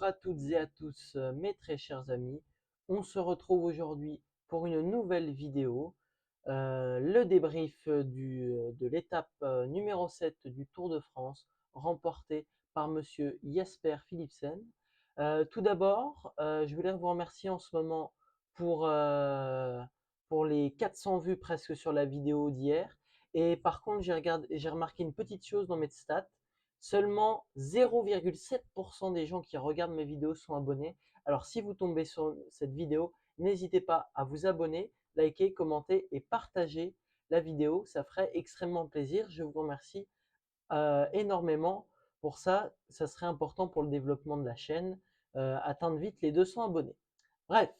Bonjour à toutes et à tous, mes très chers amis. On se retrouve aujourd'hui pour une nouvelle vidéo, le débrief de l'étape numéro 7 du Tour de France, remporté par Monsieur Jasper Philipsen. Tout d'abord, je voulais vous remercier en ce moment pour, euh, pour les 400 vues presque sur la vidéo d'hier. Et par contre, j'ai remarqué une petite chose dans mes stats. Seulement 0,7% des gens qui regardent mes vidéos sont abonnés. Alors si vous tombez sur cette vidéo, n'hésitez pas à vous abonner, liker, commenter et partager la vidéo. Ça ferait extrêmement plaisir. Je vous remercie énormément pour ça. Ça serait important pour le développement de la chaîne. Atteindre vite les 200 abonnés. Bref,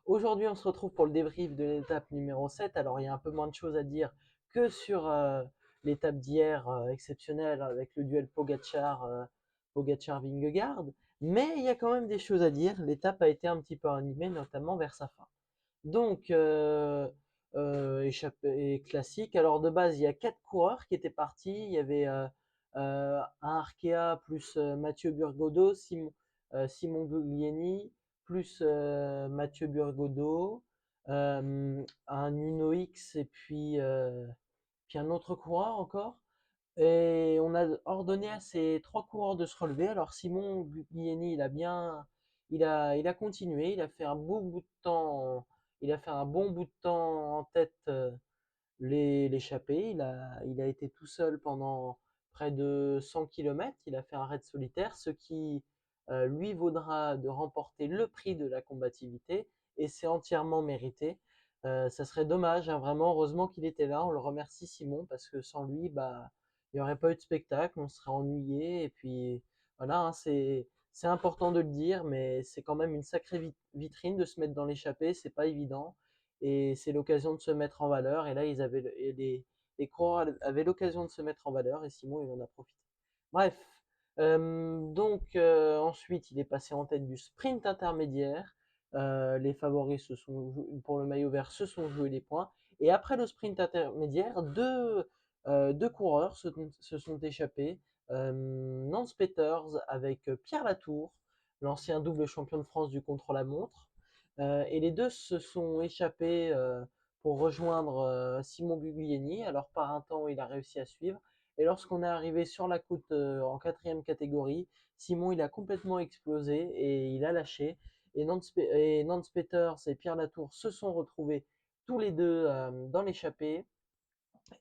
aujourd'hui on se retrouve pour le débrief de l'étape numéro 7. Alors il y a un peu moins de choses à dire que sur l'étape d'hier exceptionnelle avec le duel Pogacar-Vingegaard. Mais il y a quand même des choses à dire. L'étape a été un petit peu animée, notamment vers sa fin. Donc, échappée classique. Alors de base, il y a 4 coureurs qui étaient partis. Il y avait un Arkea plus Mathieu Burgodeau, Simon Guglielmi plus Mathieu Burgodeau, un Uno X et puis un autre coureur encore. Et on a ordonné à ces 3 coureurs de se relever. Alors Simon Guglielmi, il a continué, il a fait un beau bout de temps, il a fait un bon bout de temps en tête l'échappée. Il a été tout seul pendant près de 100 km. Il a fait un raid solitaire, ce qui lui vaudra de remporter le prix de la combativité, et c'est entièrement mérité. Ça serait dommage, hein, vraiment. Heureusement qu'il était là. On le remercie Simon parce que sans lui, bah, il n'y aurait pas eu de spectacle. On serait ennuyé. Et puis voilà, hein, c'est important de le dire, mais c'est quand même une sacrée vitrine de se mettre dans l'échappée. C'est pas évident et c'est l'occasion de se mettre en valeur. Et là, les coureurs avaient l'occasion de se mettre en valeur et Simon, il en a profité. Bref, ensuite, il est passé en tête du sprint intermédiaire. Les favoris pour le maillot vert se sont joués les points. Et après le sprint intermédiaire, deux coureurs se sont échappés. Nance Peters avec Pierre Latour, l'ancien double champion de France du contre-la-montre. Et les deux se sont échappés pour rejoindre Simon Guglielmi. Alors par un temps, il a réussi à suivre. Et lorsqu'on est arrivé sur la côte en 4e catégorie, Simon il a complètement explosé et il a lâché. Et Nance Peters et Pierre Latour se sont retrouvés tous les deux dans l'échappée.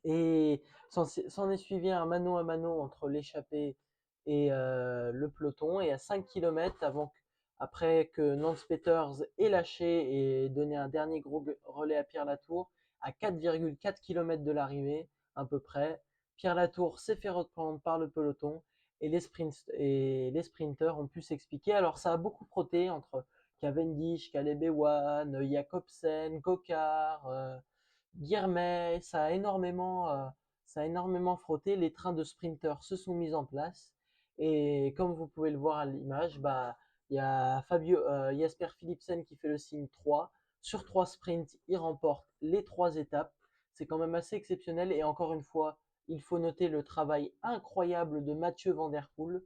Et s'en est suivi un mano à mano entre l'échappée et le peloton. Et à 5 km après que Nance Peters ait lâché et donné un dernier gros relais à Pierre Latour, à 4,4 km de l'arrivée, à peu près, Pierre Latour s'est fait reprendre par le peloton et les sprinters ont pu s'expliquer. Alors ça a beaucoup frotté entre Cavendish, Caleb Ewan, Jacobsen, Coquard, Guilhermet, ça a énormément frotté. Les trains de sprinters se sont mis en place. Et comme vous pouvez le voir à l'image, bah, il y a Jasper Philipsen qui fait le signe 3. Sur 3 sprints, il remporte les 3 étapes. C'est quand même assez exceptionnel. Et encore une fois, il faut noter le travail incroyable de Mathieu Van Der Poel,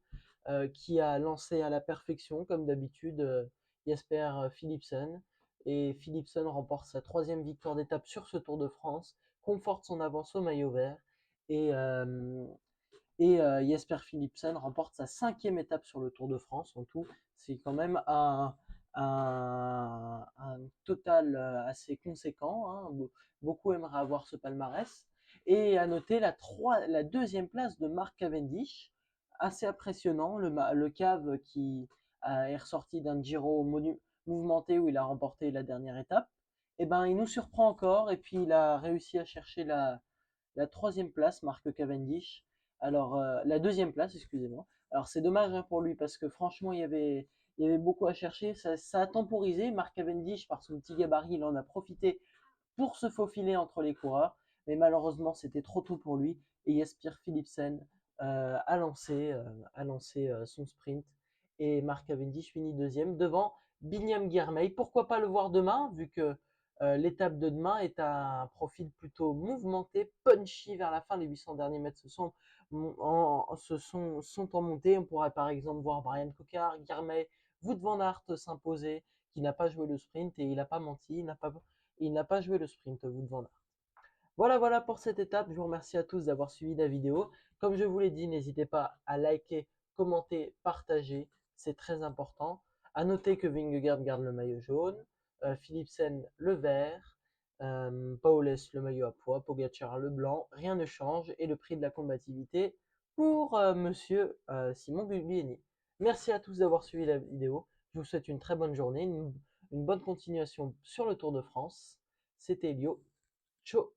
qui a lancé à la perfection, comme d'habitude, Jasper Philipsen. Et Philipsen remporte sa 3e victoire d'étape sur ce Tour de France, conforte son avance au maillot vert, et, euh, Jasper Philipsen remporte sa 5e étape sur le Tour de France. En tout, c'est quand même un total assez conséquent, hein. Beaucoup aimeraient avoir ce palmarès. Et à noter la 2e place de Mark Cavendish, assez impressionnant, le cave qui est ressorti d'un Giro mouvementé où il a remporté la dernière étape. Et ben, il nous surprend encore et puis il a réussi à chercher la 3e place, Mark Cavendish. Alors, la 2e place, excusez-moi. Alors, c'est dommage hein, pour lui parce que franchement, il y avait beaucoup à chercher. Ça a temporisé. Mark Cavendish, par son petit gabarit, il en a profité pour se faufiler entre les coureurs. Mais malheureusement, c'était trop tôt pour lui. Et Jasper Philipsen a lancé son sprint. Et Mark Cavendish finit 2e devant Binyam Girmay. Pourquoi pas le voir demain, vu que L'étape de demain est un profil plutôt mouvementé, punchy vers la fin. Les 800 derniers mètres sont en montée. On pourrait par exemple voir Brian Cocard, Guilhermet, Wout van Aert s'imposer, qui n'a pas joué le sprint et il n'a pas menti, il n'a pas joué le sprint, Wout van Aert. Voilà pour cette étape. Je vous remercie à tous d'avoir suivi la vidéo. Comme je vous l'ai dit, n'hésitez pas à liker, commenter, partager. C'est très important. À noter que Vingegaard garde le maillot jaune, Philipsen le vert, Paules le maillot à pois, Pogacar le blanc. Rien ne change et le prix de la combativité pour monsieur Simon Buglieni. Merci à tous d'avoir suivi la vidéo. Je vous souhaite une très bonne journée, une bonne continuation sur le Tour de France. C'était Elio. Ciao